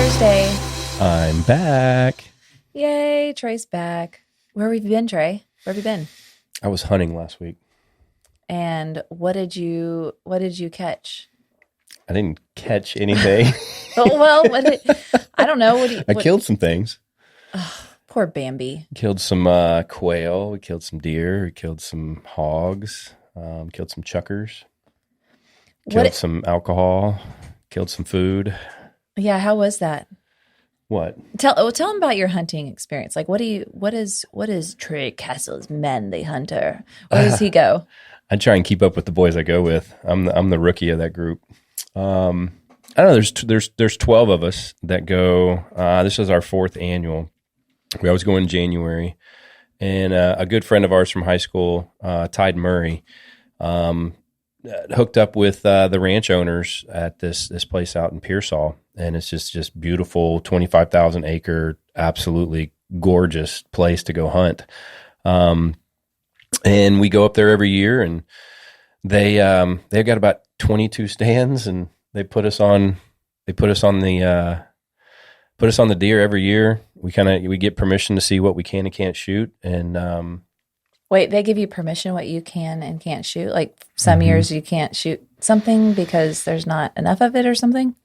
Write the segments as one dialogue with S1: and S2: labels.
S1: Thursday.
S2: I'm back.
S1: Yay, Trey's back. Where have you been, Trey? Where have you been?
S2: I was hunting last week.
S1: And what did you catch?
S2: I didn't catch anything.
S1: Oh, well, I don't know.
S2: I killed some things.
S1: Oh, poor Bambi.
S2: Killed some quail. We killed some deer. We killed some hogs. Killed some chuckers. Killed some alcohol. Killed some food.
S1: Yeah, how was that?
S2: What?
S1: Tell them about your hunting experience. Like, what is Trey Cassels, manly hunter? Where does he go?
S2: I try and keep up with the boys I go with. I'm the rookie of that group. I don't know. There's 12 of us that go. This is our 4th annual. We always go in January, and a good friend of ours from high school, Tide Murray, hooked up with the ranch owners at this place out in Pearsall, and it's just beautiful, 25,000 acre, absolutely gorgeous place to go hunt. And we go up there every year, and they've got about 22 stands, and they put us on the deer every year. We get permission to see what we can and can't shoot, and
S1: wait, they give you permission what you can and can't shoot? Like some years you can't shoot something because there's not enough of it or something?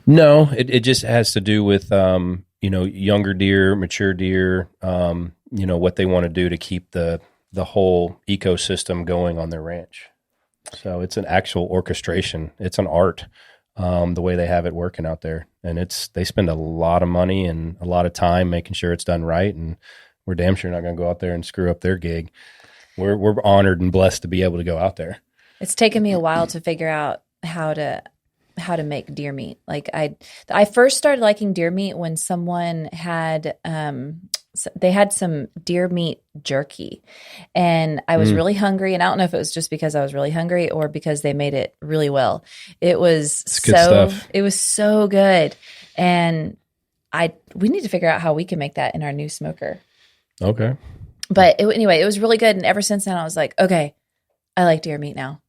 S2: No, it just has to do with younger deer, mature deer, what they want to do to keep the whole ecosystem going on their ranch. So it's an actual orchestration. It's an art, the way they have it working out there. And they spend a lot of money and a lot of time making sure it's done right. And we're damn sure not going to go out there and screw up their gig. We're honored and blessed to be able to go out there. It's
S1: taken me a while to figure out how to make deer meat. Like I first started liking deer meat when someone had they had some deer meat jerky, and I was really hungry, and I don't know if it was just because I was really hungry or because they made it really well. It was it was so good, and we need to figure out how we can make that in our new smoker.
S2: Okay.
S1: But anyway, it was really good, and ever since then I was like, okay, I like deer meat now.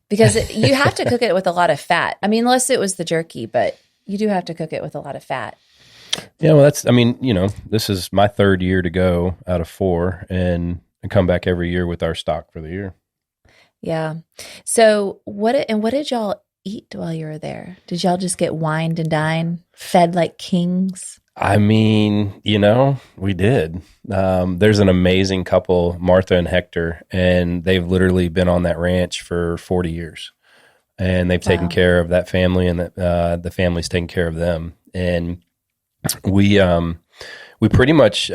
S1: Because you have to cook it with a lot of fat. I mean, unless it was the jerky, but you do have to cook it with a lot of fat.
S2: Yeah, well, this is my 3rd year to go out of 4, and I come back every year with our stock for the year.
S1: Yeah. So what did y'all eat while you were there? Did y'all just get wined and dined, fed like kings?
S2: I mean, we did. There's an amazing couple, Martha and Hector, and they've literally been on that ranch for 40 years. And they've taken care of that family, and the family's taken care of them. And we pretty much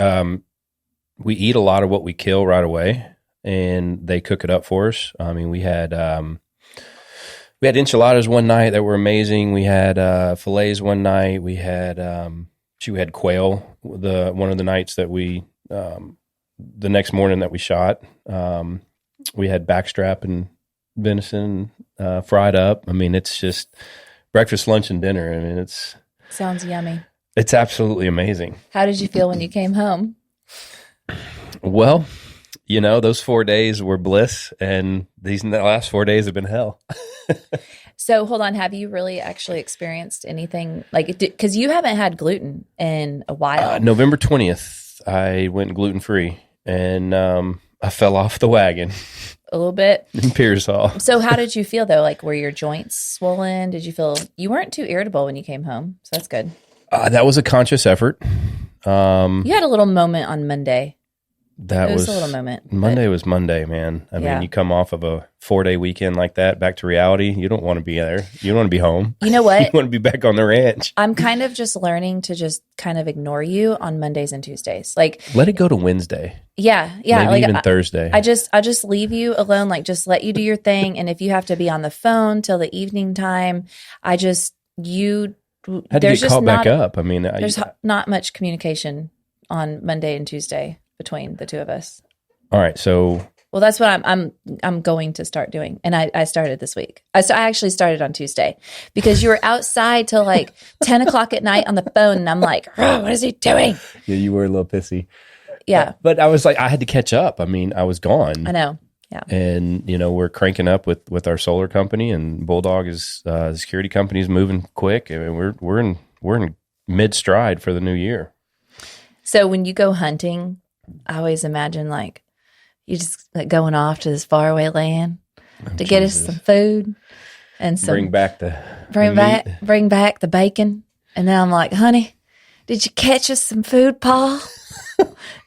S2: we eat a lot of what we kill right away, and they cook it up for us. I mean, we had enchiladas one night that were amazing. We had fillets one night. We had we had quail one of the nights that we the next morning that we shot. We had backstrap and venison fried up. I mean, it's just breakfast, lunch, and dinner. I mean,
S1: sounds yummy.
S2: It's absolutely amazing.
S1: How did you feel when you came home?
S2: Well, those 4 days were bliss, and the last 4 days have been hell.
S1: So hold on, have you really actually experienced anything because you haven't had gluten in a while?
S2: November 20th, I went gluten-free, and I fell off the wagon.
S1: A little bit?
S2: In Pearsall.
S1: So how did you feel though? Like, were your joints swollen? Did you feel, you weren't too irritable when you came home, so that's good.
S2: That was a conscious effort.
S1: You had a little moment on Monday.
S2: It was
S1: a little moment.
S2: Monday was Monday, man. I mean, you come off of a 4-day weekend like that, back to reality. You don't want to be there. You don't want to be home.
S1: You know what?
S2: You want to be back on the ranch.
S1: I'm kind of just learning to just kind of ignore you on Mondays and Tuesdays. Like,
S2: let it go to Wednesday.
S1: Yeah.
S2: Maybe even Thursday.
S1: I just leave you alone. Like, just let you do your thing. And if you have to be on the phone till the evening time,
S2: Had to get called back up. I mean,
S1: there's not much communication on Monday and Tuesday between the two of us.
S2: All right, so
S1: that's what I'm going to start doing, and I started this week. I actually started on Tuesday because you were outside till like 10 o'clock at night on the phone, and I'm like, oh, what is he doing?
S2: Yeah, you were a little pissy.
S1: Yeah,
S2: but I was like, I had to catch up. I mean, I was gone.
S1: I know. Yeah,
S2: and we're cranking up with our solar company, and Bulldog is the security company is moving quick. I mean, we're in mid-stride for the new year.
S1: So when you go hunting, I always imagine like you just like going off to this faraway land to get us some food and some
S2: Bring back the
S1: bacon. And then I'm like, honey, did you catch us some food, Paul?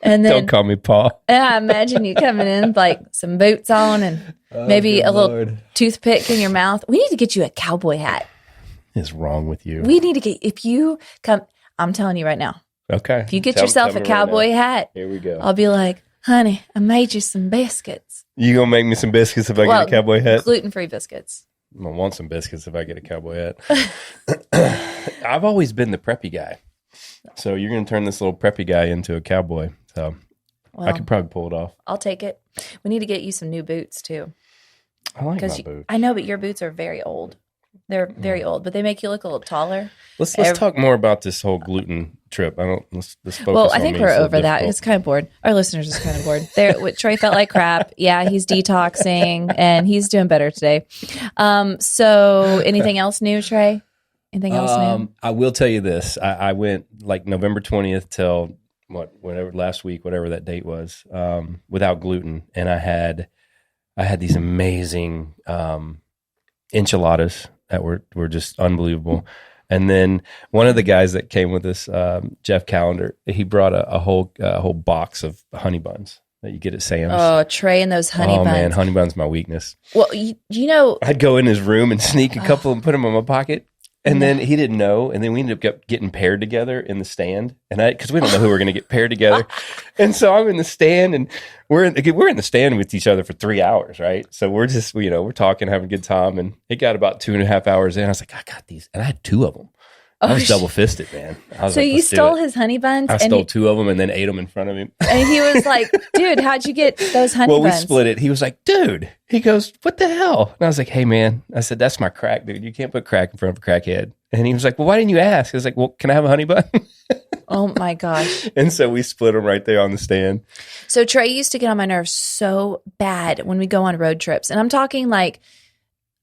S1: And then
S2: don't call me Paul.
S1: And I imagine you coming in like some boots on and maybe a little toothpick in your mouth. We need to get you a cowboy hat.
S2: What is wrong with you?
S1: We need to get, if you come, I'm telling you right now.
S2: Okay.
S1: If you get yourself a cowboy hat,
S2: here we go.
S1: I'll be like, honey, I made you some biscuits.
S2: You gonna make me some biscuits if I get a cowboy hat?
S1: Gluten-free biscuits.
S2: I'm gonna want some biscuits if I get a cowboy hat. I've always been the preppy guy. So you're gonna turn this little preppy guy into a cowboy. So I could probably pull it off.
S1: I'll take it. We need to get you some new boots too.
S2: I like my boots.
S1: I know, but your boots are very old. They're very old, but they make you look a little taller.
S2: Let's talk more about this whole gluten trip. Let's focus
S1: Well, I
S2: on
S1: think
S2: me.
S1: we're
S2: It's
S1: over that.
S2: difficult.
S1: It's kind of bored. Our listeners is kind of bored. Trey felt like crap. Yeah, he's detoxing and he's doing better today. So anything else new, Trey? Anything else new?
S2: I will tell you this. I went like November 20th till last week, whatever that date was, without gluten, and I had these amazing enchiladas that were just unbelievable. And then one of the guys that came with us, Jeff Callender, he brought a whole box of honey buns that you get at Sam's.
S1: Oh, Trey and those honey buns. Oh
S2: man, honey buns my weakness.
S1: Well, you know,
S2: I'd go in his room and sneak a couple and put them in my pocket. And then he didn't know, and then we ended up getting paired together in the stand, and because we don't know who we're going to get paired together, and so I'm in the stand, and we're in the stand with each other for 3 hours, right? So we're just we're talking, having a good time, and it got about 2.5 hours in. I was like, I got these, and I had 2 of them. I was double fisted, man.
S1: So you stole his honey buns?
S2: I stole 2 of them and then ate them in front of him.
S1: And he was like, dude, how'd you get those honey buns?
S2: Well, we split it. He was like, dude. He goes, what the hell? And I was like, hey, man. I said, that's my crack, dude. You can't put crack in front of a crackhead. And he was like, well, why didn't you ask? I was like, well, can I have a honey bun?
S1: Oh, my gosh.
S2: And so we split them right there on the stand.
S1: So Trey used to get on my nerves so bad when we go on road trips. And I'm talking like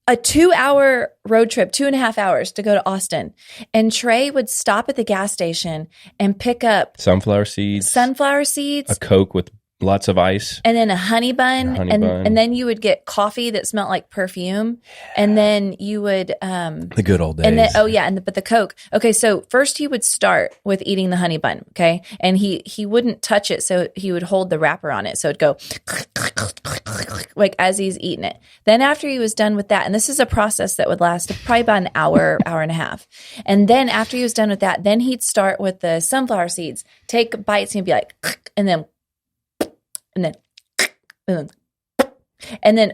S1: a 2-hour road trip, 2.5 hours to go to Austin. And Trey would stop at the gas station and pick up
S2: sunflower seeds,
S1: a
S2: Coke with lots of ice,
S1: and then a honey bun. And then you would get coffee that smelled like perfume. And then you would,
S2: the good old days.
S1: And then, but the Coke. Okay. So first he would start with eating the honey bun. Okay. And he wouldn't touch it. So he would hold the wrapper on it. So it'd go like as he's eating it. Then after he was done with that, and this is a process that would last probably about an hour, hour and a half. And then after he was done with that, then he'd start with the sunflower seeds, take bites, and he'd be like, and then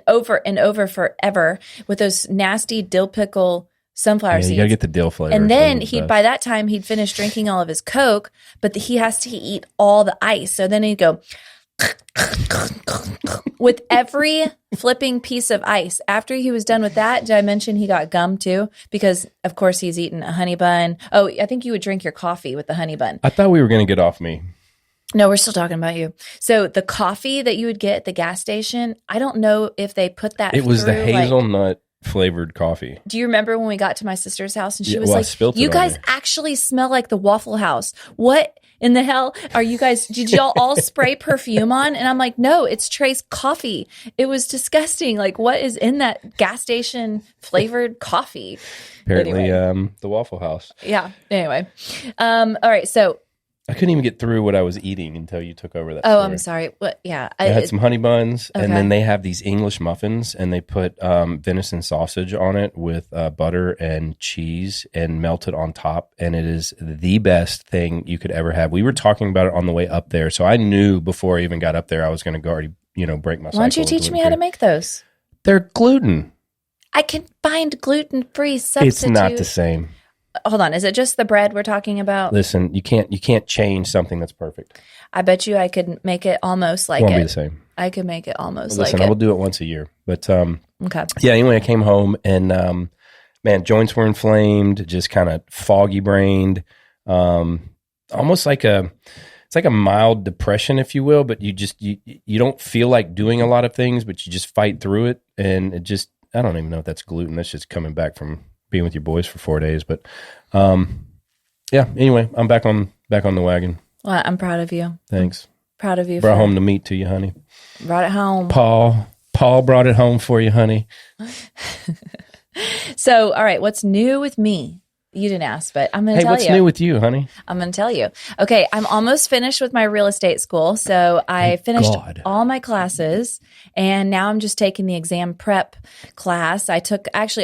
S1: over and over forever with those nasty dill pickle sunflower seeds.
S2: You gotta get the dill flavor.
S1: And then by that time he'd finish drinking all of his Coke, but he has to eat all the ice. So then he'd go with every flipping piece of ice. After he was done with that, did I mention he got gum too? Because of course he's eaten a honey bun. Oh, I think you would drink your coffee with the honey bun.
S2: I thought we were going to get off me.
S1: No, we're still talking about you. So the coffee that you would get at the gas station, I don't know if they put that.
S2: It was the hazelnut flavored coffee.
S1: Do you remember when we got to my sister's house and she was
S2: like,
S1: you guys actually smell like the Waffle House. What in the hell are you guys? Did y'all all spray perfume on? And I'm like, no, it's Trey's coffee. It was disgusting. Like, what is in that gas station flavored coffee?
S2: Apparently, the Waffle House.
S1: Yeah. Anyway. All right. So
S2: I couldn't even get through what I was eating until you took over that
S1: story.
S2: I'm
S1: sorry. What? Yeah.
S2: I had some honey buns, and then they have these English muffins, and they put venison sausage on it with butter and cheese and melted on top, and it is the best thing you could ever have. We were talking about it on the way up there, so I knew before I even got up there I was going to go already, break my cycle.
S1: Why don't you teach me how to make those?
S2: They're gluten.
S1: I can find gluten-free substitute.
S2: It's not the same.
S1: Hold on, is it just the bread we're talking about?
S2: Listen, you can't change something that's perfect.
S1: I bet you I could make it almost like
S2: Won't be the same.
S1: I could make it almost
S2: like it. Listen, I will do it once a year. But
S1: okay.
S2: Yeah, anyway, I came home and man, joints were inflamed, just kind of foggy-brained, almost like it's like a mild depression, if you will, but you don't feel like doing a lot of things, but you just fight through it. And it just, I don't even know if that's gluten. That's just coming back from being with your boys for 4 days. But yeah. Anyway, I'm back on the wagon.
S1: Well, I'm proud of you.
S2: Thanks.
S1: Proud of you.
S2: Brought home the meat to you, honey.
S1: Brought it home.
S2: Paul brought it home for you, honey.
S1: So, all right, what's new with me? You didn't ask, but I'm going to tell you.
S2: Hey, what's new with you, honey?
S1: I'm going to tell you. Okay, I'm almost finished with my real estate school. So I finished all my classes, and now I'm just taking the exam prep class. I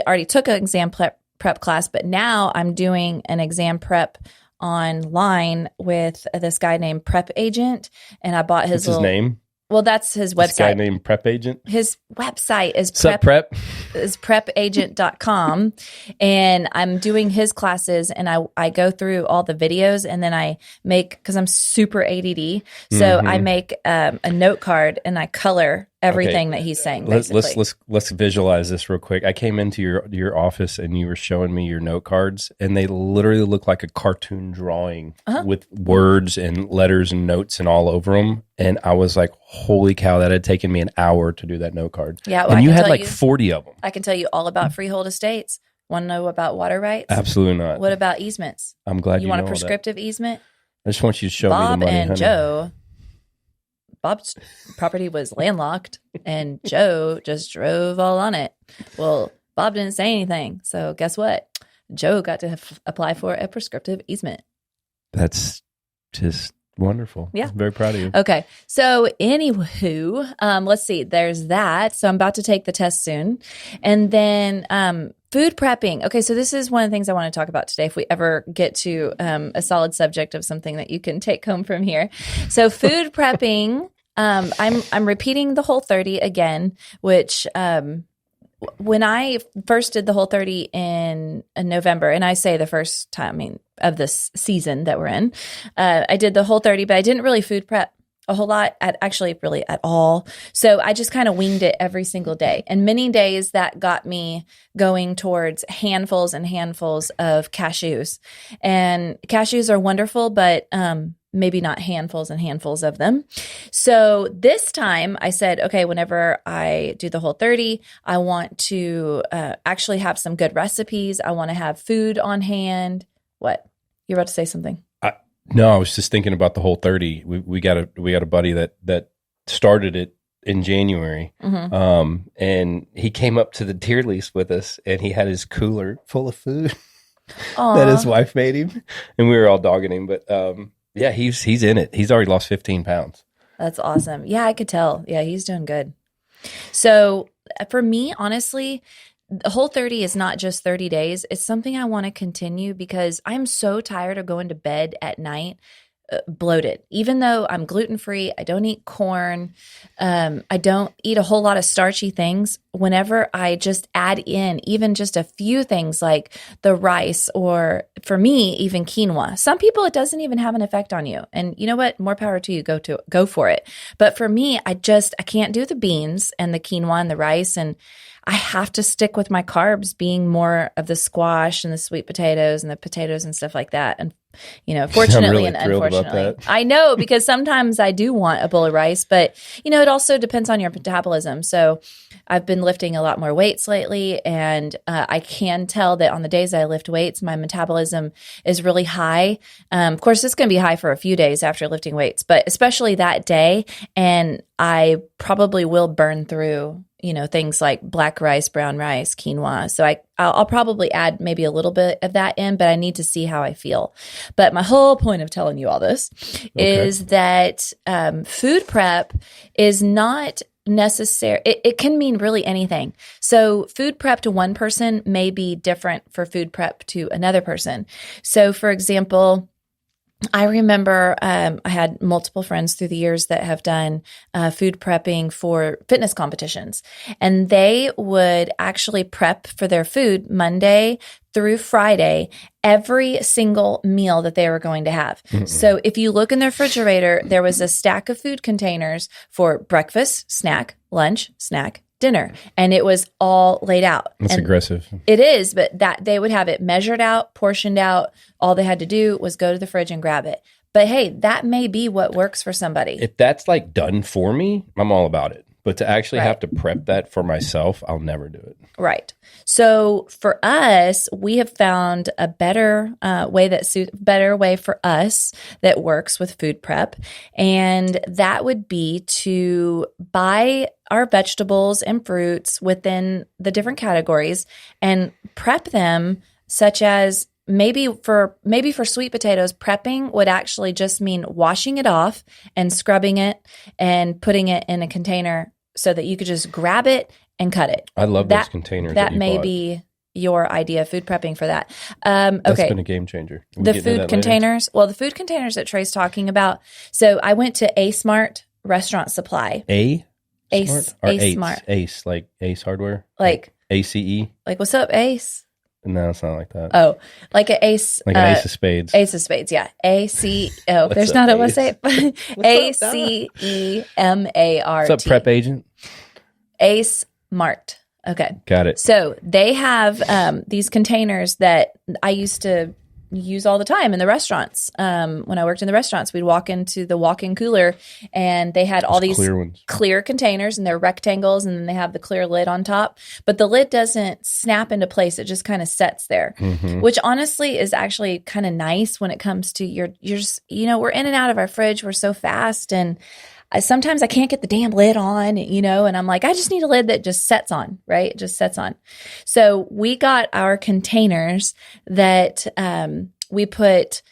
S1: already took an exam prep class, but now I'm doing an exam prep online with this guy named Prep Agent, and I bought his
S2: name.
S1: Well, that's his website.
S2: This guy named Prep Agent?
S1: His website is is prepagent.com. And I'm doing his classes, and I go through all the videos, and then I make, because I'm super ADD, so I make a note card and I color everything that he's saying.
S2: Let's visualize this real quick. I came into your office and you were showing me your note cards, and they literally look like a cartoon drawing with words and letters and notes and all over them. And I was like, holy cow, that had taken me an hour to do that note card.
S1: Yeah, well,
S2: and you had like 40 of them.
S1: I can tell you all about freehold estates. Want to know about water rights?
S2: Absolutely not.
S1: What about easements?
S2: I'm glad you
S1: want
S2: know
S1: a prescriptive easement?
S2: I just want you to show me the money,
S1: and
S2: honey.
S1: Joe. Bob's property was landlocked, and Joe just drove all on it. Well, Bob didn't say anything, so guess what? Joe got to apply for a prescriptive easement.
S2: That's just wonderful.
S1: Yeah.
S2: I'm very proud of you.
S1: Okay. So anywho, let's see. There's that. So I'm about to take the test soon. And then food prepping. Okay. So this is one of the things I want to talk about today if we ever get to a solid subject of something that you can take home from here. So food prepping, I'm repeating the Whole30 again, which when I first did the Whole30 in November, and I say the first time, of this season that we're in, I did the Whole30, but I didn't really food prep a whole lot, really at all. So I just kind of winged it every single day. And many days that got me going towards handfuls and handfuls of cashews. And cashews are wonderful, but maybe not handfuls and handfuls of them. So this time I said, okay, whenever I do the Whole30, I want to actually have some good recipes. I want to have food on hand. What? You're about to say something.
S2: No, I was just thinking about the Whole30. We got a buddy that started it in January, and he came up to the tier list with us, and he had his cooler full of food that his wife made him, and we were all dogging him. But yeah, he's in it. He's already lost 15 pounds.
S1: That's awesome. Yeah, I could tell. Yeah, he's doing good. So for me, honestly, the Whole30 is not just 30 days. It's something I want to continue because I'm so tired of going to bed at night bloated. Even though I'm gluten-free, I don't eat corn, I don't eat a whole lot of starchy things. Whenever I just add in even just a few things like the rice, or for me, even quinoa. Some people, it doesn't even have an effect on you. And you know what? More power to you. Go for it. But for me, I can't do the beans and the quinoa and the rice, and I have to stick with my carbs being more of the squash and the sweet potatoes and the potatoes and stuff like that. And, fortunately
S2: really
S1: and unfortunately, I know, because sometimes I do want a bowl of rice, but, it also depends on your metabolism. So I've been lifting a lot more weights lately, and I can tell that on the days I lift weights, my metabolism is really high. Of course, it's going to be high for a few days after lifting weights, but especially that day. And I probably will burn through things like black rice, brown rice, quinoa. So I'll probably add maybe a little bit of that in, but I need to see how I feel. But my whole point of telling you all this is that food prep is not necessary. It can mean really anything. So food prep to one person may be different for food prep to another person. So for example, I remember I had multiple friends through the years that have done food prepping for fitness competitions, and they would actually prep for their food Monday through Friday, every single meal that they were going to have. Mm-hmm. So if you look in the refrigerator, there was a stack of food containers for breakfast, snack, lunch, snack, dinner, and it was all laid out.
S2: That's aggressive.
S1: It is, but that they would have it measured out, portioned out. All they had to do was go to the fridge and grab it. But hey, that may be what works for somebody.
S2: If that's like done for me, I'm all about it. But to actually
S1: Right.
S2: have to prep that for myself, I'll never do it.
S1: Right. So for us, we have found a better better way for us that works with food prep. And that would be to buy our vegetables and fruits within the different categories and prep them, such as maybe for sweet potatoes, prepping would actually just mean washing it off and scrubbing it and putting it in a container so that you could just grab it and cut it.
S2: I love those containers.
S1: That
S2: you
S1: may
S2: bought.
S1: be your idea of food prepping for that.
S2: That's
S1: Okay.
S2: been a game changer. We
S1: The
S2: get into
S1: food
S2: that
S1: containers. Well, the food containers that Trey's talking about. So I went to A Smart Restaurant Supply.
S2: later.
S1: Ace Smart.
S2: Ace, like Ace Hardware?
S1: Like
S2: ACE?
S1: like what's up, Ace?
S2: No, it's not like that.
S1: Oh, like an Ace.
S2: Like an Ace of Spades.
S1: Ace of Spades, yeah. A-C-O. There's
S2: up,
S1: not a
S2: Ace?
S1: what's it? A-C-E-M-A-R-T.
S2: What's up, prep agent?
S1: Ace Mart. Okay.
S2: Got it.
S1: So they have these containers that I used to use all the time in the restaurants. When I worked in the restaurants, we'd walk into the walk-in cooler and they had all these
S2: clear ones.
S1: clear containers, and they're rectangles, and then they have the clear lid on top. But the lid doesn't snap into place. It just kind of sets there, which honestly is actually kind of nice when it comes to you're just, we're in and out of our fridge. We're so fast, and sometimes I can't get the damn lid on, and I'm like, I just need a lid that just sets on, right? It just sets on. So we got our containers that we food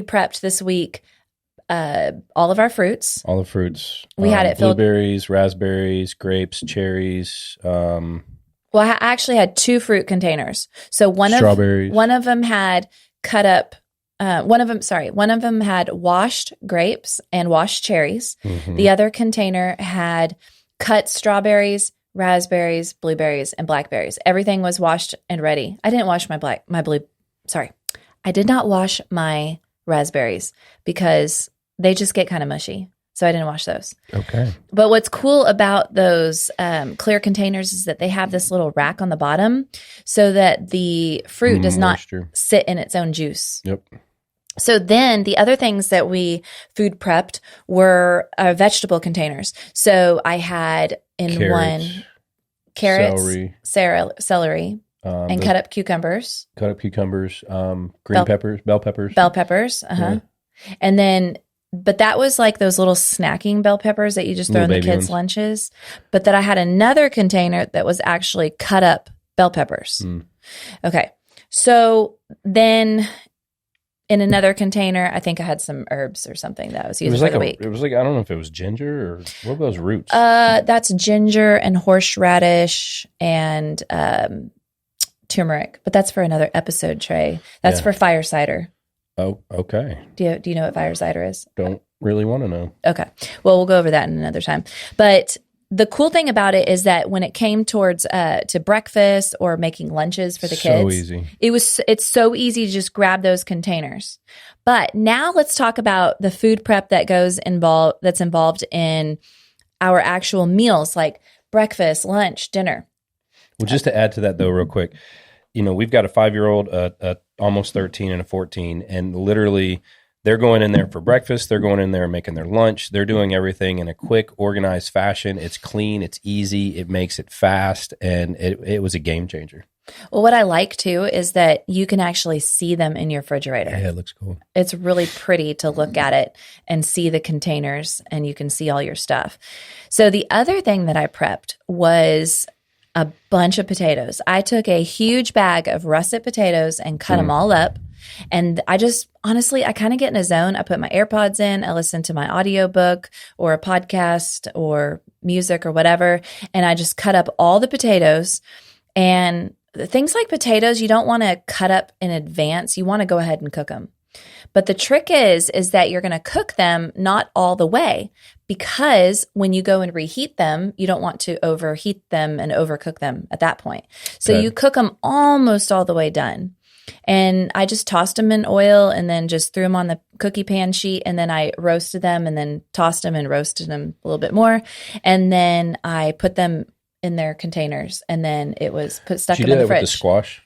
S1: prepped this week, all of our fruits.
S2: All the fruits.
S1: We had it filled.
S2: Blueberries, raspberries, grapes, cherries.
S1: Well, I actually had 2 fruit containers. So
S2: Strawberries.
S1: one of them had cut up. One of them had washed grapes and washed cherries. The other container had cut strawberries, raspberries, blueberries, and blackberries. Everything was washed and ready. I didn't wash I did not wash my raspberries because they just get kind of mushy. So I didn't wash those.
S2: Okay.
S1: But what's cool about those clear containers is that they have this little rack on the bottom so that the fruit does not sit in its own juice.
S2: Yep.
S1: So then the other things that we food prepped were vegetable containers. So I had carrots, celery, and cut up cucumbers.
S2: Green peppers, bell peppers.
S1: Bell peppers,
S2: Yeah.
S1: And then, but that was like those little snacking bell peppers that you just throw in the kids' lunches. But then I had another container that was actually cut up bell peppers. Okay. So then in another container, I think I had some herbs or something that I was using for the week.
S2: It was like, I don't know if it was ginger or what were those roots?
S1: That's ginger and horseradish and turmeric, but that's for another episode, Trey. That's for fire cider.
S2: Oh, okay.
S1: Do you know what fire cider is?
S2: Don't really want to know.
S1: Okay. Well, we'll go over that in another time. But the cool thing about it is that when it came towards to breakfast or making lunches for the kids,
S2: so easy.
S1: It's so easy to just grab those containers. But now let's talk about the food prep that's involved in our actual meals, like breakfast, lunch, dinner.
S2: Well, just to add to that though, real quick, we've got a 5-year-old, almost 13 and a 14, and literally they're going in there for breakfast. They're going in there and making their lunch. They're doing everything in a quick, organized fashion. It's clean. It's easy. It makes it fast. And it was a game changer.
S1: Well, what I like too is that you can actually see them in your refrigerator.
S2: Yeah, it looks cool.
S1: It's really pretty to look at it and see the containers, and you can see all your stuff. So the other thing that I prepped was a bunch of potatoes. I took a huge bag of russet potatoes and cut them all up. And I just, honestly, I kind of get in a zone. I put my AirPods in, I listen to my audiobook or a podcast or music or whatever, and I just cut up all the potatoes. And things like potatoes, you don't want to cut up in advance. You want to go ahead and cook them. But the trick is that you're going to cook them not all the way, because when you go and reheat them, you don't want to overheat them and overcook them at that point. So you cook them almost all the way done. And I just tossed them in oil and then just threw them on the cookie pan sheet, and then I roasted them and then tossed them and roasted them a little bit more. And then I put them in their containers, and then it was stuck them in the fridge.
S2: With the squash?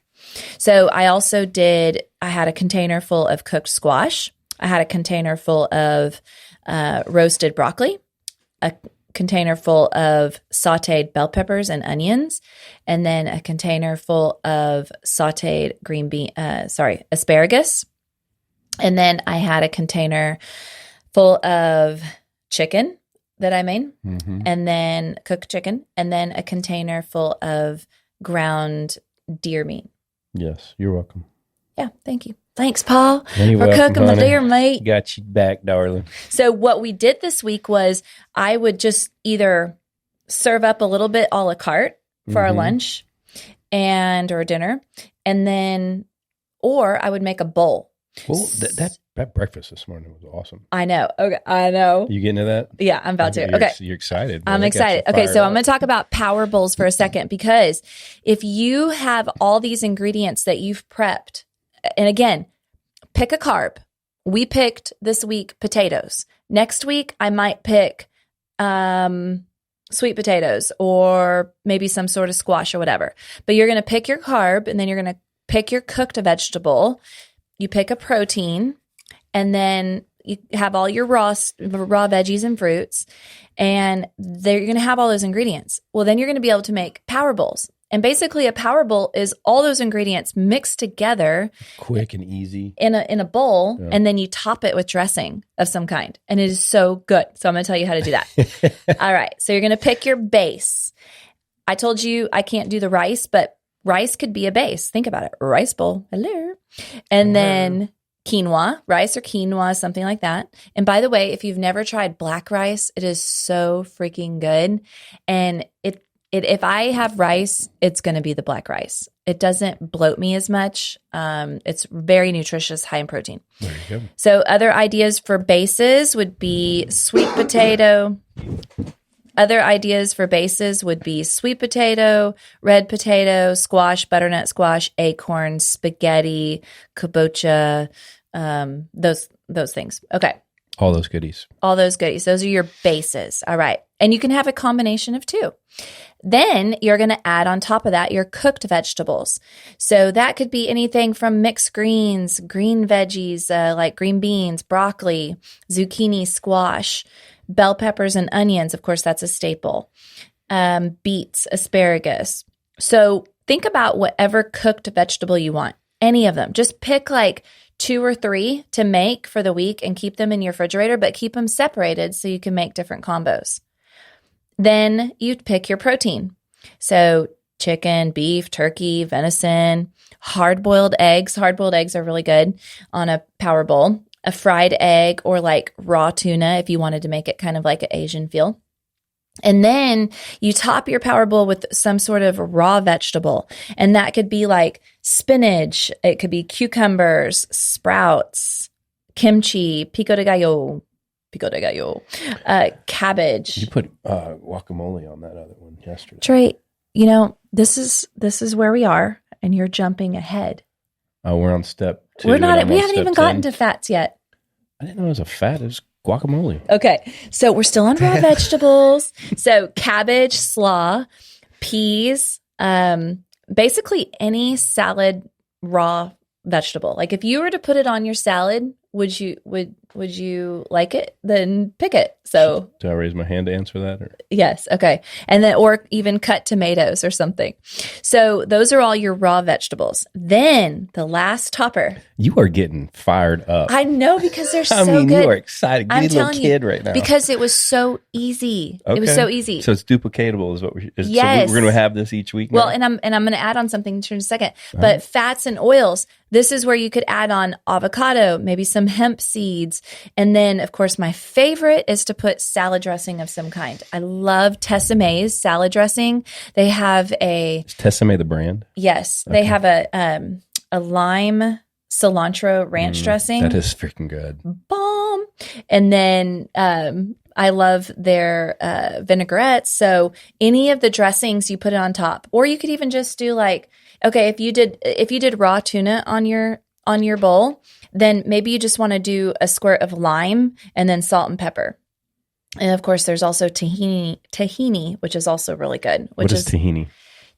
S1: So I had a container full of cooked squash. I had a container full of roasted broccoli, a container full of sauteed bell peppers and onions, and then a container full of sauteed asparagus. And then I had a container full of chicken that I made, and then cooked chicken, and then a container full of ground deer meat.
S2: Yes, you're welcome.
S1: Yeah, thank you. Thanks, Paul,
S2: You're
S1: for
S2: welcome,
S1: cooking my
S2: honey.
S1: deer meat.
S2: Got you back, darling.
S1: So what we did this week was I would just either serve up a little bit a la carte for our lunch or dinner, and then, or I would make a bowl.
S2: Well, that breakfast this morning was awesome.
S1: I know. Okay, I know.
S2: You getting to that?
S1: Yeah, I'm about to. Okay.
S2: You're excited.
S1: I'm excited. Okay, so I'm going to talk about power bowls for a second, because if you have all these ingredients that you've prepped, and again, pick a carb. We picked this week potatoes. Next week, I might pick sweet potatoes or maybe some sort of squash or whatever. But you're going to pick your carb, and then you're going to pick your cooked vegetable. You pick a protein, and then you have all your raw veggies and fruits, and you're going to have all those ingredients. Well, then you're going to be able to make power bowls. And basically a power bowl is all those ingredients mixed together.
S2: Quick and easy.
S1: In a bowl, and then you top it with dressing of some kind. And it is so good. So I'm going to tell you how to do that. All right. So you're going to pick your base. I told you I can't do the rice, but rice could be a base. Think about it. Rice bowl. Hello. And then quinoa, rice or quinoa, something like that. And by the way, if you've never tried black rice, it is so freaking good. And if I have rice, it's going to be the black rice. It doesn't bloat me as much. It's very nutritious, high in protein.
S2: There you go.
S1: So other ideas for bases would be sweet potato. Other ideas for bases would be sweet potato, red potato, squash, butternut squash, acorns, spaghetti, kabocha, those things. Okay.
S2: All those goodies.
S1: All those goodies. Those are your bases. All right. And you can have a combination of two. Then you're going to add on top of that your cooked vegetables. So that could be anything from mixed greens, green veggies like green beans, broccoli, zucchini, squash, bell peppers, and onions. Of course, that's a staple. Beets, asparagus. So think about whatever cooked vegetable you want. Any of them. Just pick like 2 or 3 to make for the week and keep them in your refrigerator, but keep them separated so you can make different combos. Then you pick your protein. So chicken, beef, turkey, venison, hard-boiled eggs. Hard-boiled eggs are really good on a power bowl. A fried egg, or like raw tuna if you wanted to make it kind of like an Asian feel. And then you top your power bowl with some sort of raw vegetable. And that could be like spinach. It could be cucumbers, sprouts, kimchi, pico de gallo, cabbage.
S2: You put guacamole on that other one yesterday.
S1: Trey, this is where we are, and you're jumping ahead.
S2: Oh, we're on step 2.
S1: We haven't even
S2: 10.
S1: gotten to fats yet.
S2: I didn't know it was a fat. It was guacamole.
S1: Okay, so we're still on raw vegetables. So cabbage, slaw, peas, basically any salad raw vegetable. Like if you were to put it on your salad, would you like it? Then pick it. So
S2: do I raise my hand to answer that? Or?
S1: Yes. Okay. And then, or even cut tomatoes or something. So those are all your raw vegetables. Then the last topper.
S2: You are getting fired up.
S1: I know, because they're so
S2: good.
S1: You
S2: are excited. You're a little kid right now.
S1: Because it was so easy.
S2: Okay.
S1: It was so easy.
S2: So it's duplicatable is what
S1: yes.
S2: So we're going to have this each week now?
S1: Well, and I'm going to add on something in a second. But fats and oils, this is where you could add on avocado, maybe some hemp seeds. And then, of course, my favorite is to put salad dressing of some kind. I love Tessame's salad dressing. They have
S2: Is Tessame the brand?
S1: Yes. Okay. They have a lime cilantro ranch dressing.
S2: That is freaking good.
S1: Bomb. And then I love their vinaigrettes. So any of the dressings, you put it on top. Or you could even just do like, okay, if you did raw tuna on your bowl, then maybe you just want to do a squirt of lime and then salt and pepper. And of course, there's also tahini, which is also really good.
S2: What is tahini?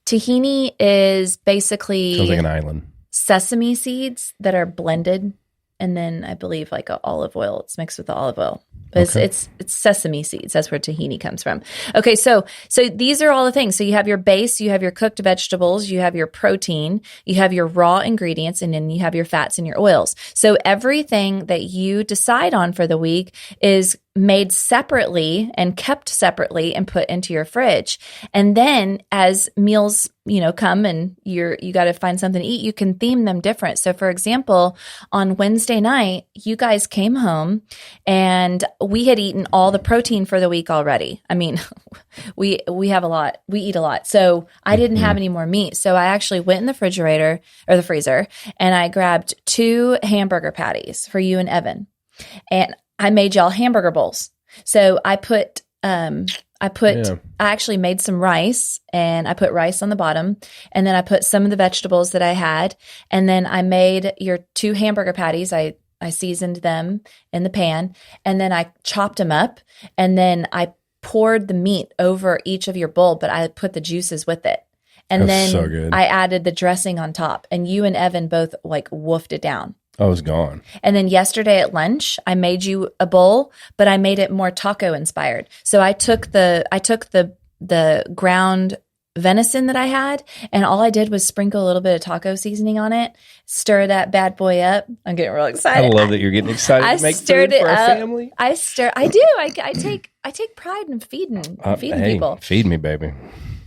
S1: Tahini is basically
S2: sounds like an island.
S1: Sesame seeds that are blended, and then I believe like olive oil. It's mixed with the olive oil. But it's sesame seeds. That's where tahini comes from. Okay, so these are all the things. So you have your base, you have your cooked vegetables, you have your protein, you have your raw ingredients, and then you have your fats and your oils. So everything that you decide on for the week is made separately and kept separately and put into your fridge. And then as meals, come and you got to find something to eat, you can theme them different. So for example, on Wednesday night, you guys came home and we had eaten all the protein for the week already. I mean, we have a lot, we eat a lot. So I didn't have any more meat. So I actually went in the refrigerator or the freezer and I grabbed 2 hamburger patties for you and Evan. And I made y'all hamburger bowls. So I actually made some rice and I put rice on the bottom and then I put some of the vegetables that I had. And then I made your 2 hamburger patties. I seasoned them in the pan and then I chopped them up and then I poured the meat over each of your bowl, but I put the juices with it. And
S2: That's
S1: then
S2: so good.
S1: I added the dressing on top and you and Evan both like woofed it down.
S2: I was gone.
S1: And then yesterday at lunch, I made you a bowl, but I made it more taco inspired. So I took the ground venison that I had, and all I did was sprinkle a little bit of taco seasoning on it, stir that bad boy up. I'm getting real excited.
S2: I love that you're getting excited to make food for our family.
S1: I do. I take pride in feeding people.
S2: Feed me, baby.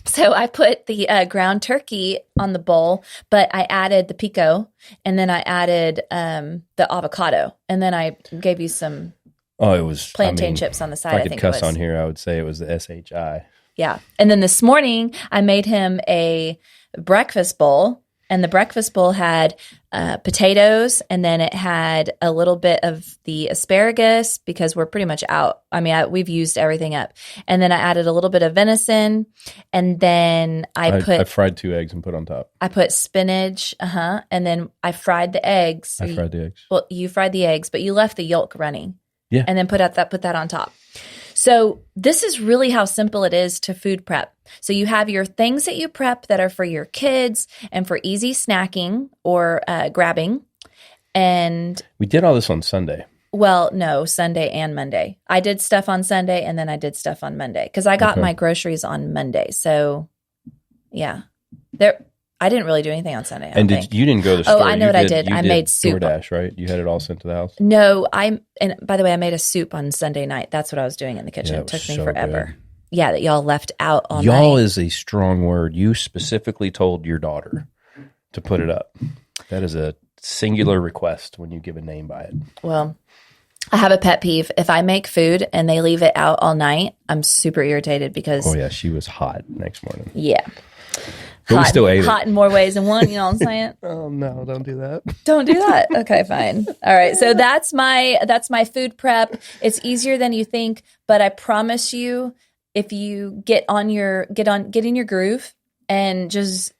S1: So I put the ground turkey on the bowl, but I added the pico, and then I added the avocado, and then I gave you some plantain chips on the side.
S2: If I could cuss on here, I would say it was the SHI.
S1: Yeah. And then this morning, I made him a breakfast bowl, and the breakfast bowl had potatoes, and then it had a little bit of the asparagus because we're pretty much out. I mean, we've used everything up. And then I added a little bit of venison, and then I
S2: fried 2 eggs and put on top.
S1: I put spinach, and then I fried the eggs.
S2: I fried the eggs.
S1: Well, you fried the eggs, but you left the yolk running.
S2: Yeah.
S1: And then put that on top. So this is really how simple it is to food prep. So you have your things that you prep that are for your kids and for easy snacking or grabbing. And
S2: we did all this on Sunday.
S1: Well, no, Sunday and Monday. I did stuff on Sunday and then I did stuff on Monday because I got my groceries on Monday. So yeah, I didn't really do anything on Sunday.
S2: And you didn't go to the store?
S1: Oh, I know what I did. I made soup.
S2: DoorDash, right? You had it all sent to the house?
S1: No, and by the way, I made a soup on Sunday night. That's what I was doing in the kitchen.
S2: Yeah,
S1: it took me
S2: so
S1: forever.
S2: Good.
S1: Yeah, that y'all left out all night.
S2: Y'all is a strong word. You specifically told your daughter to put it up. That is a singular request when you give a name by it.
S1: Well, I have a pet peeve. If I make food and they leave it out all night, I'm super irritated because...
S2: Oh, yeah. She was hot next morning.
S1: Yeah.
S2: But we still ate it.
S1: Hot in more ways than one, you know what I'm saying?
S2: Oh, no, don't do that.
S1: Don't do that. Okay, fine. All right. So that's my food prep. It's easier than you think, but I promise you, if you get in your groove and just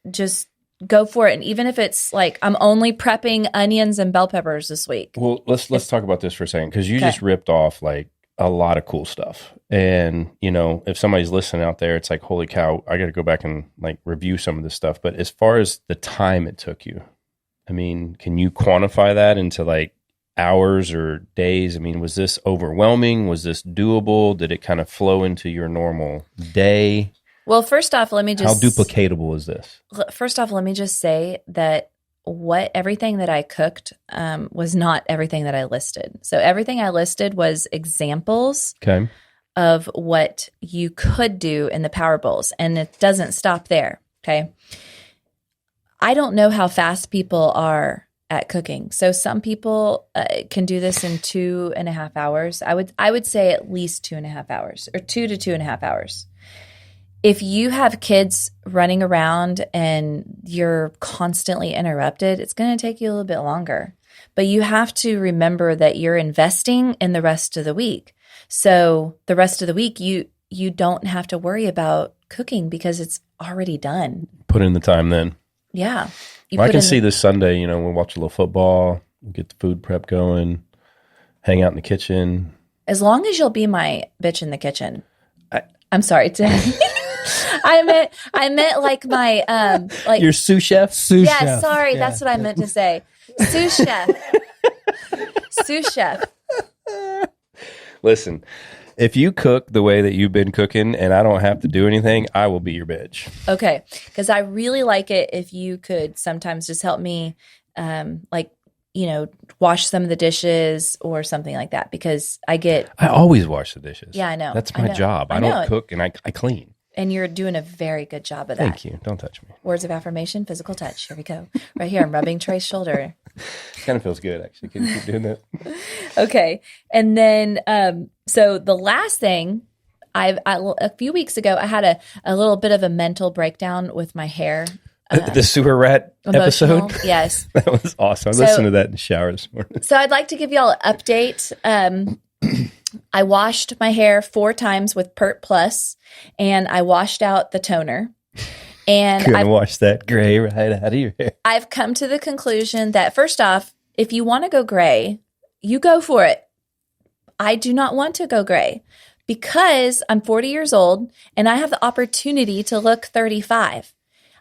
S1: go for it. And even if it's like, I'm only prepping onions and bell peppers this week.
S2: Well, let's talk about this for a second, because you just ripped off like a lot of cool stuff. And, if somebody's listening out there, it's like, holy cow, I got to go back and like review some of this stuff. But as far as the time it took you, I mean, can you quantify that into like hours or days? I mean, was this overwhelming? Was this doable? Did it kind of flow into your normal day?
S1: Well, first off, how
S2: duplicatable is this?
S1: First off, let me just say that everything that I cooked was not everything that I listed. So everything I listed was examples of what you could do in the power bowls. And it doesn't stop there. Okay. I don't know how fast people are at cooking. So some people can do this in 2.5 hours. I would say at least 2.5 hours, or 2 to 2.5 hours. If you have kids running around and you're constantly interrupted, it's going to take you a little bit longer. But you have to remember that you're investing in the rest of the week. So the rest of the week, you don't have to worry about cooking because it's already done.
S2: Put in the time then.
S1: Yeah.
S2: I can see this Sunday, we'll watch a little football, get the food prep going, hang out in the kitchen.
S1: As long as you'll be my bitch in the kitchen. I'm sorry, Tim. I meant like my like
S2: your sous chef.
S1: Chef. Sorry, yeah. That's what I meant to say. Sous chef. Sous chef.
S2: Listen, if you cook the way that you've been cooking and I don't have to do anything, I will be your bitch.
S1: Okay. Because I really like it if you could sometimes just help me, wash some of the dishes or something like that, because I
S2: always wash the dishes.
S1: Yeah, I know.
S2: That's my job. I don't cook and I clean.
S1: And you're doing a very good job of that.
S2: Thank you. Don't touch me.
S1: Words of affirmation, physical touch. Here we go. Right here. I'm rubbing Trey's shoulder.
S2: Kind of feels good, actually. Can you keep doing that?
S1: Okay. And then, so the last thing, a few weeks ago, I had a little bit of a mental breakdown with my hair.
S2: The sewer rat episode?
S1: Yes.
S2: That was awesome. I listened to that in the shower this morning.
S1: So I'd like to give y'all an update. I washed my hair 4 times with Pert Plus, and I washed out the toner. And
S2: I washed that gray right out of your hair.
S1: I've come to the conclusion that, first off, if you want to go gray, you go for it. I do not want to go gray because I'm 40 years old and I have the opportunity to look 35.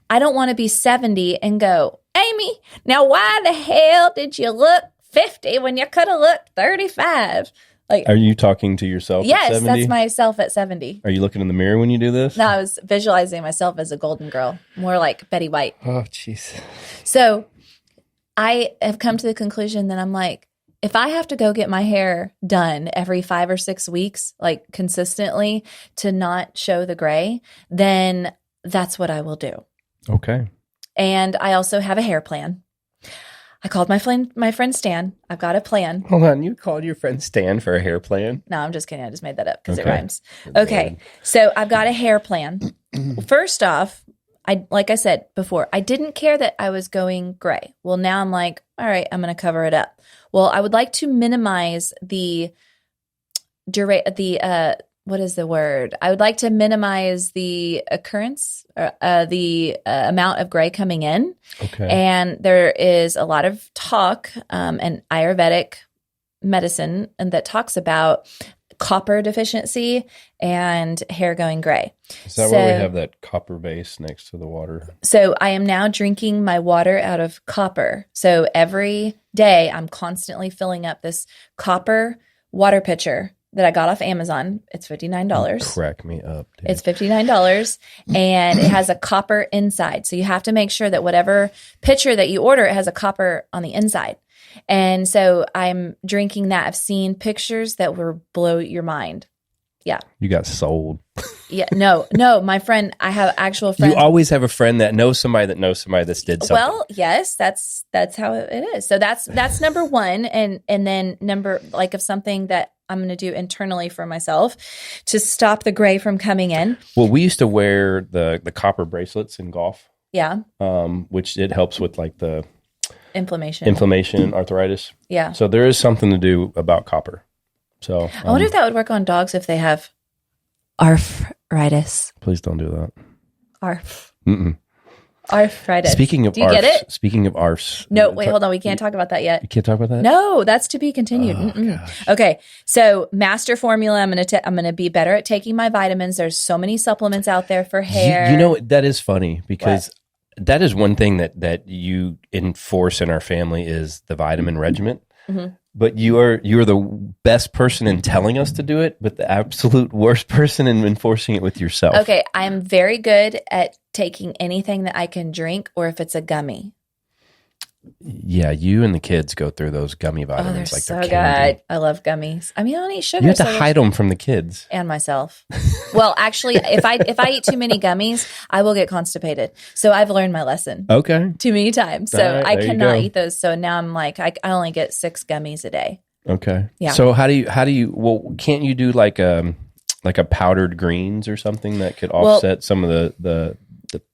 S1: I don't want to be 70 and go, Amy, now why the hell did you look 50 when you could have looked 35? Like,
S2: are you talking to yourself
S1: yes,
S2: at 70?
S1: That's myself at 70.
S2: Are you looking in the mirror when you do this?
S1: No, I was visualizing myself as a golden girl, more like Betty White.
S2: Oh, jeez.
S1: So I have come to the conclusion that I'm like, if I have to go get my hair done every 5 or 6 weeks, like consistently to not show the gray, then that's what I will do.
S2: Okay.
S1: And I also have a hair plan. I called my friend Stan. I've got a plan.
S2: Hold on. You called your friend Stan for a hair plan?
S1: No, I'm just kidding. I just made that up because it rhymes. Okay. So I've got a hair plan. First off, like I said before, I didn't care that I was going gray. Well, now I'm like, all right, I'm going to cover it up. Well, I would like to minimize what is the word? I would like to minimize the occurrence, or the amount of gray coming in.
S2: Okay.
S1: And there is a lot of talk and Ayurvedic medicine and that talks about copper deficiency and hair going gray.
S2: Is that why we have that copper base next to the water?
S1: So I am now drinking my water out of copper. So every day I'm constantly filling up this copper water pitcher that I got off Amazon. It's $59.
S2: Crack me up, dude.
S1: It's $59 and it has a copper inside. So you have to make sure that whatever pitcher that you order, it has a copper on the inside. And so I'm drinking that. I've seen pictures that will blow your mind. Yeah.
S2: You got sold.
S1: Yeah. No, my friend, I have actual friends.
S2: You always have a friend that knows somebody that's did something.
S1: Well, yes, that's how it is. So that's number one. And then of something that I'm going to do internally for myself to stop the gray from coming in.
S2: Well, we used to wear the copper bracelets in golf.
S1: Yeah.
S2: Which it helps with like the
S1: inflammation and
S2: arthritis.
S1: Yeah.
S2: So there is something to do about copper. So
S1: I wonder if that would work on dogs if they have arthritis.
S2: Please don't do that.
S1: Arthritis.
S2: Speaking of
S1: do you get it?
S2: Speaking of arse.
S1: No, wait, hold on. We can't talk about that yet.
S2: You can't talk about that?
S1: No, that's to be continued. Okay. So master formula, I'm going to be better at taking my vitamins. There's so many supplements out there for hair.
S2: You know, that is funny because that is one thing that you enforce in our family is the vitamin regimen. Mm-hmm. But you are the best person in telling us to do it, but the absolute worst person in enforcing it with yourself.
S1: Okay, I'm very good at taking anything that I can drink, or if it's a gummy.
S2: Yeah, you and the kids go through those gummy vitamins
S1: they're
S2: like
S1: so
S2: they're candy.
S1: good. I love gummies. I mean, I don't eat sugar.
S2: You have to hide them from the kids
S1: and myself. Well, actually, if I eat too many gummies, I will get constipated. So I've learned my lesson.
S2: Okay,
S1: too many times. So
S2: right,
S1: I cannot eat those. So now I'm like, I only get 6 gummies a day.
S2: Okay.
S1: Yeah.
S2: So how do you? Well, can't you do like a powdered greens or something that could offset some of the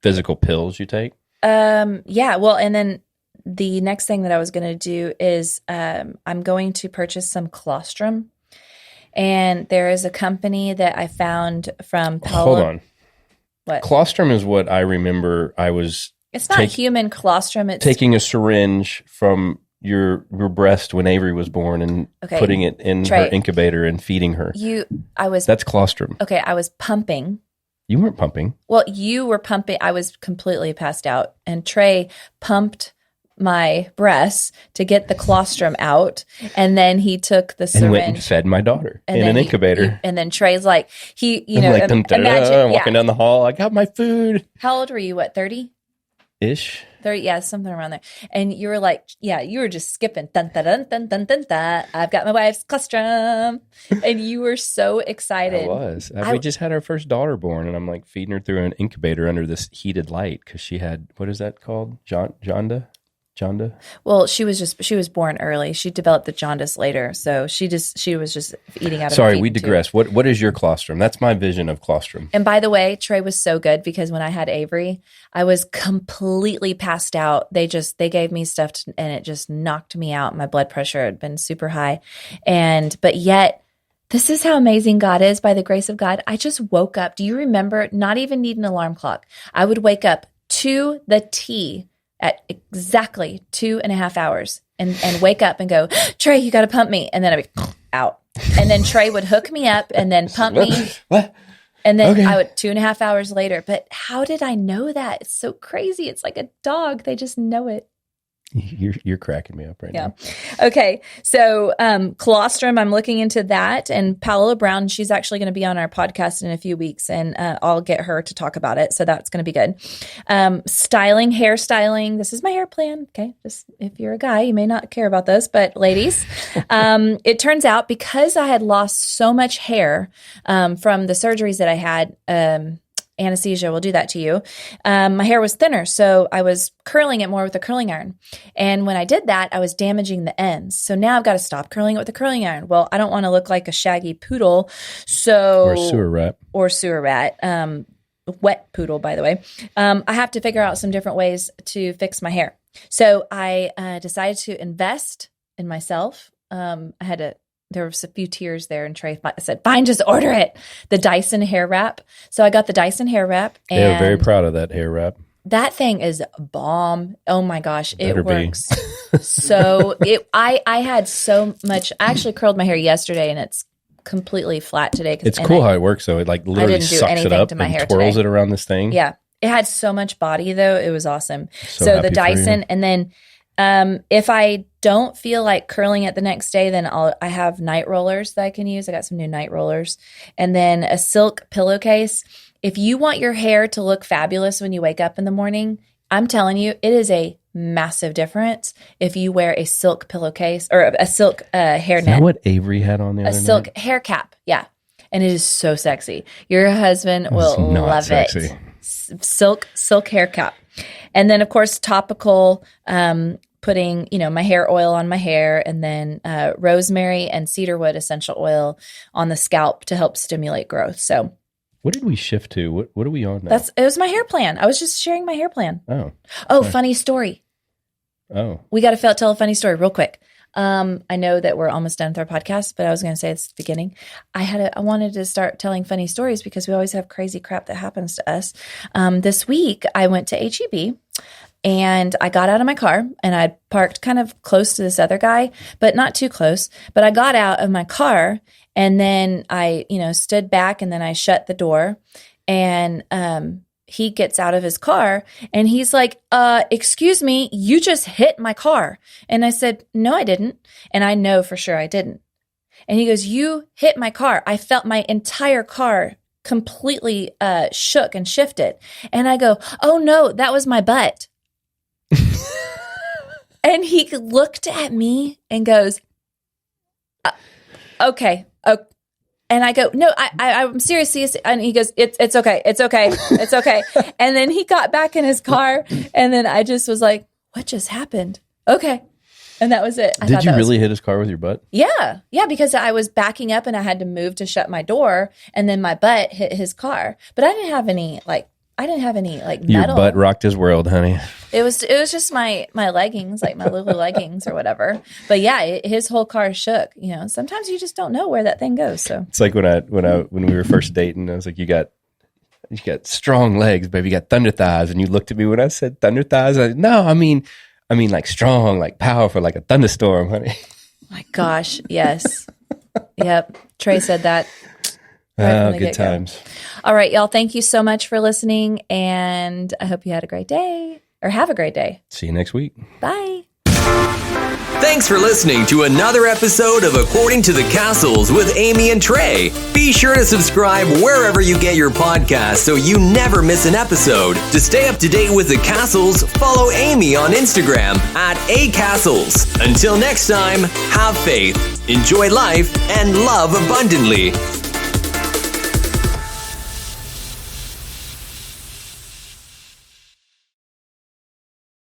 S2: physical pills you take?
S1: Yeah. Well, and then the next thing that I was going to do is I'm going to purchase some colostrum. And there is a company that I found from Palo.
S2: Hold on.
S1: What?
S2: Colostrum is what I remember I was...
S1: It's not human colostrum. It's
S2: taking a syringe from your breast when Avery was born and putting it in her incubator and feeding her. That's colostrum.
S1: Okay, I was pumping.
S2: You weren't pumping.
S1: Well, you were pumping. I was completely passed out. And Trey pumped my breasts to get the colostrum out. And then he took the syringe.
S2: And went and fed my daughter in an incubator.
S1: And then Trey's like,
S2: imagine walking down the hall. I got my food.
S1: How old were you? What, 30?
S2: Ish.
S1: 30, yeah, something around there. And you were like, you were just skipping. Dun, dun, dun, dun, dun, dun, dun. I've got my wife's colostrum. And you were so excited.
S2: I was. We just had our first daughter born, and I'm like feeding her through an incubator under this heated light because she had, what is that called? Jonda?
S1: Well, she was born early. She developed the jaundice later. So she was just eating out of
S2: Sorry, we digress. Tube. What is your colostrum? That's my vision of colostrum.
S1: And by the way, Trey was so good because when I had Avery, I was completely passed out. They gave me stuff and it just knocked me out. My blood pressure had been super high. But yet, this is how amazing God is by the grace of God. I just woke up. Do you remember not even need an alarm clock? I would wake up to the T at exactly 2.5 hours and wake up and go, Trey, you got to pump me. And then I'd be out. And then Trey would hook me up and then pump me.
S2: What?
S1: And then I would 2.5 hours later. But how did I know that? It's so crazy. It's like a dog. They just know it.
S2: You're cracking me up right now.
S1: Okay. So colostrum, I'm looking into that. And Paola Brown, she's actually going to be on our podcast in a few weeks. And I'll get her to talk about it. So that's going to be good. Hair styling. This is my hair plan. Okay. Just if you're a guy, you may not care about this. But ladies, it turns out because I had lost so much hair from the surgeries that I had, anesthesia will do that to you. My hair was thinner, so I was curling it more with a curling iron. And when I did that, I was damaging the ends. So now I've got to stop curling it with a curling iron. Well, I don't want to look like a shaggy poodle.
S2: Or a sewer rat.
S1: Wet poodle, by the way. I have to figure out some different ways to fix my hair. So I decided to invest in myself. There was a few tears there, and Trey said, fine, just order it. The Dyson hair wrap. So I got the Dyson hair wrap. And
S2: they're very proud of that hair wrap.
S1: That thing is bomb. Oh my gosh. It works. So I had so much, I actually curled my hair yesterday and it's completely flat today.
S2: It's cool how it works though. It like literally sucks it up and twirls it around this thing.
S1: Yeah. It had so much body though. It was awesome. So the Dyson, and then if I don't feel like curling it the next day, then I have night rollers that I can use. I got some new night rollers, and then a silk pillowcase. If you want your hair to look fabulous when you wake up in the morning, I'm telling you, it is a massive difference if you wear a silk pillowcase or a silk hair net.
S2: Is that what Avery had on the other night?
S1: A silk hair cap. Yeah. And it is so sexy. Your husband will love it. Silk hair cap. And then, of course, topical, putting, my hair oil on my hair, and then rosemary and cedarwood essential oil on the scalp to help stimulate growth. So
S2: what did we shift to? What are we on now?
S1: It was my hair plan. I was just sharing my hair plan.
S2: Oh,
S1: funny story.
S2: Oh,
S1: we got to tell a funny story real quick. I know that we're almost done with our podcast, but I was going to say it's the beginning. I wanted to start telling funny stories because we always have crazy crap that happens to us. This week I went to HEB and I got out of my car and I parked kind of close to this other guy, but not too close. But I got out of my car and then I, stood back and then I shut the door, and, he gets out of his car and he's like, excuse me, you just hit my car. And I said, no, I didn't. And I know for sure I didn't. And he goes, you hit my car. I felt my entire car completely shook and shifted. And I go, oh no, that was my butt. And he looked at me and goes, okay. And I go, no, I'm serious. And he goes, it's okay. It's okay. It's okay. And then he got back in his car. And then I just was like, what just happened? Okay. And that was it.
S2: Did you really hit his car with your butt?
S1: Yeah. Yeah. Because I was backing up and I had to move to shut my door. And then my butt hit his car. But I didn't have any metal.
S2: Your butt rocked his world, honey.
S1: It was just my leggings, like my Lulu leggings or whatever. But yeah, his whole car shook. Sometimes you just don't know where that thing goes. So
S2: it's like when we were first dating, I was like, you got strong legs, baby. You got thunder thighs. And you looked at me when I said thunder thighs. I said, no, I mean like strong, like powerful, like a thunderstorm, honey.
S1: My gosh, yes. Yep. Trey said that.
S2: Good times.
S1: All right, y'all. Thank you so much for listening, and I hope you had a great day. or have a great day.
S2: See you next week.
S1: Bye.
S3: Thanks for listening to another episode of According to the Cassels with Amy and Trey. Be sure to subscribe wherever you get your podcasts so you never miss an episode. To stay up to date with the Cassels, follow Amy on Instagram at @acassels. Until next time, have faith, enjoy life, and love abundantly.